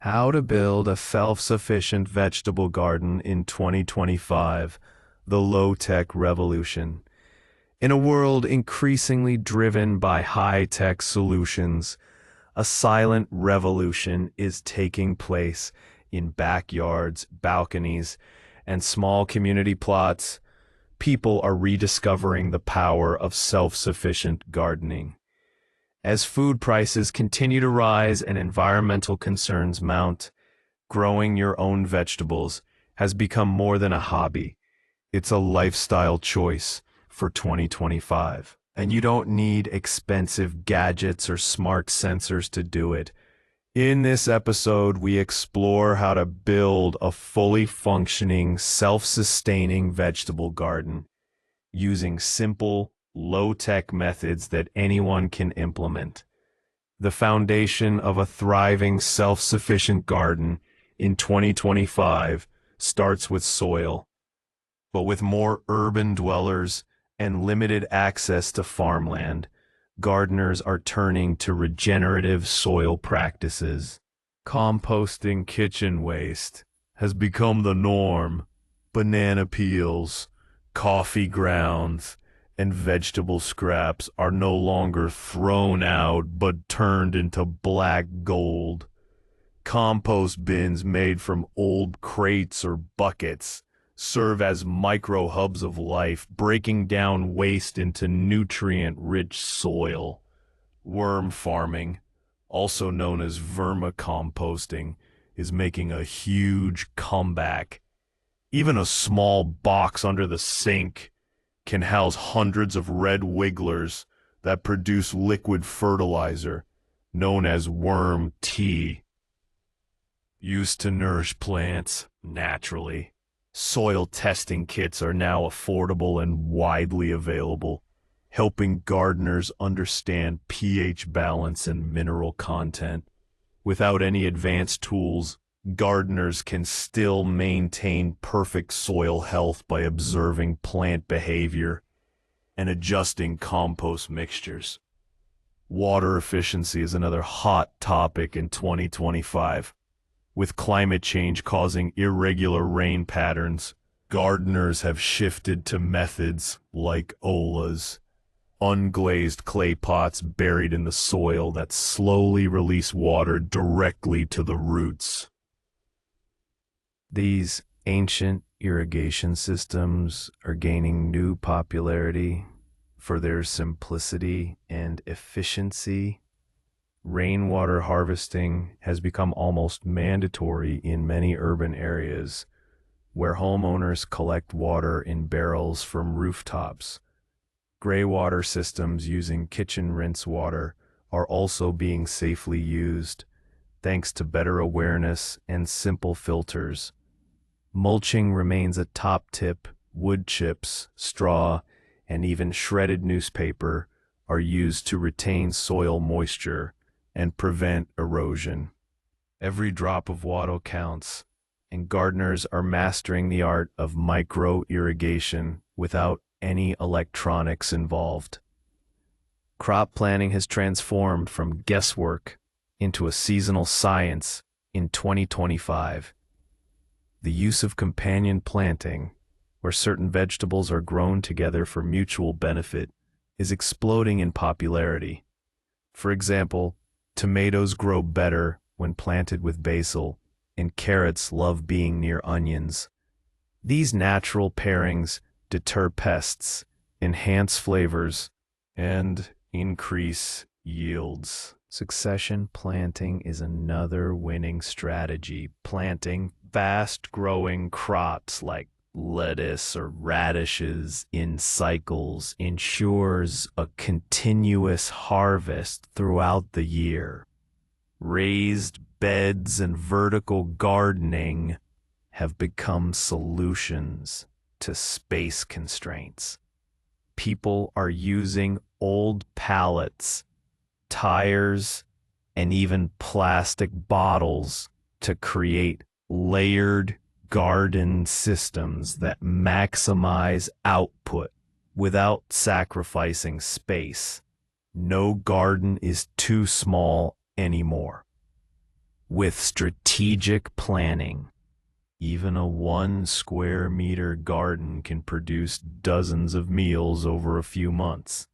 How to build a self-sufficient vegetable garden in 2025, the low-tech revolution. In a world increasingly driven by high-tech solutions, a silent revolution is taking place in backyards, balconies, and small community plots. People are rediscovering the power of self-sufficient gardening. As food prices continue to rise and environmental concerns mount, growing your own vegetables has become more than a hobby. It's a lifestyle choice for 2025. And you don't need expensive gadgets or smart sensors to do it. In this episode, we explore how to build a fully functioning, self-sustaining vegetable garden using simple, low-tech methods that anyone can implement. The foundation of a thriving, self-sufficient garden in 2025 starts with soil. But with more urban dwellers and limited access to farmland, gardeners are turning to regenerative soil practices. Composting kitchen waste has become the norm. Banana peels, coffee grounds, and vegetable scraps are no longer thrown out but turned into black gold. Compost bins made from old crates or buckets serve as micro hubs of life, breaking down waste into nutrient-rich soil. Worm farming, also known as vermicomposting, is making a huge comeback. Even a small box under the sink can house hundreds of red wigglers that produce liquid fertilizer, known as worm tea, used to nourish plants naturally. Soil testing kits are now affordable and widely available, helping gardeners understand pH balance and mineral content. Without any advanced tools, gardeners can still maintain perfect soil health by observing plant behavior and adjusting compost mixtures. Water efficiency is another hot topic in 2025. With climate change causing irregular rain patterns, gardeners have shifted to methods like OLAs, unglazed clay pots buried in the soil that slowly release water directly to the roots. These ancient irrigation systems are gaining new popularity for their simplicity and efficiency. Rainwater harvesting has become almost mandatory in many urban areas, where homeowners collect water in barrels from rooftops. Gray water systems using kitchen rinse water are also being safely used, thanks to better awareness and simple filters. Mulching remains a top tip. Wood chips, straw, and even shredded newspaper are used to retain soil moisture and prevent erosion. Every drop of water counts, and gardeners are mastering the art of micro-irrigation without any electronics involved. Crop planting has transformed from guesswork into a seasonal science in 2025. The use of companion planting, where certain vegetables are grown together for mutual benefit, is exploding in popularity. For example, tomatoes grow better when planted with basil, and carrots love being near onions. These natural pairings deter pests, enhance flavors, and increase yields. Succession planting is another winning strategy. Planting fast-growing crops like lettuce or radishes in cycles ensures a continuous harvest throughout the year. Raised beds and vertical gardening have become solutions to space constraints. People are using old pallets, tires, and even plastic bottles to create layered garden systems that maximize output without sacrificing space. No garden is too small anymore. With strategic planning, even a 1 square meter garden can produce dozens of meals over a few months.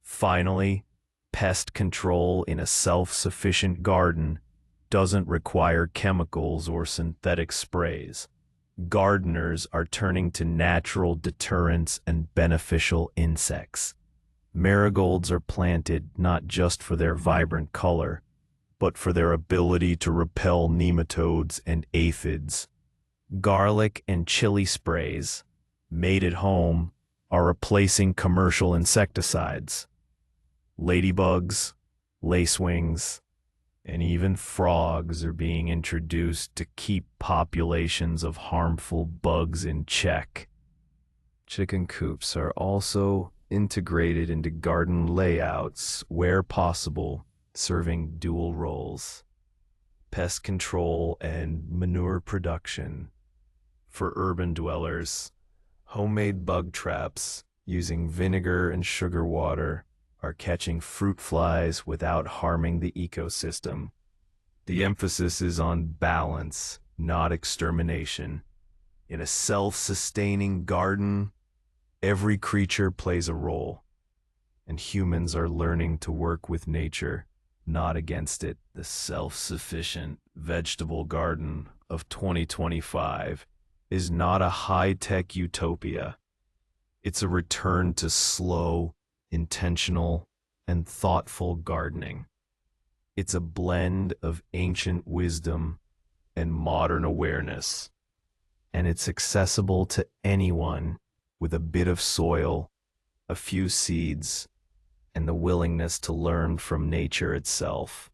Finally, pest control in a self-sufficient garden doesn't require chemicals or synthetic sprays. Gardeners are turning to natural deterrents and beneficial insects. Marigolds are planted not just for their vibrant color, but for their ability to repel nematodes and aphids. Garlic and chili sprays, made at home, are replacing commercial insecticides. Ladybugs, lacewings, and even frogs are being introduced to keep populations of harmful bugs in check. Chicken coops are also integrated into garden layouts where possible, serving dual roles: pest control and manure production. For urban dwellers, homemade bug traps using vinegar and sugar water are catching fruit flies without harming the ecosystem. The emphasis is on balance, not extermination. In a self-sustaining garden, every creature plays a role, and humans are learning to work with nature, not against it. The self-sufficient vegetable garden of 2025 is not a high-tech utopia. It's a return to slow, intentional, and thoughtful gardening. It's a blend of ancient wisdom and modern awareness, and it's accessible to anyone with a bit of soil, a few seeds, and the willingness to learn from nature itself.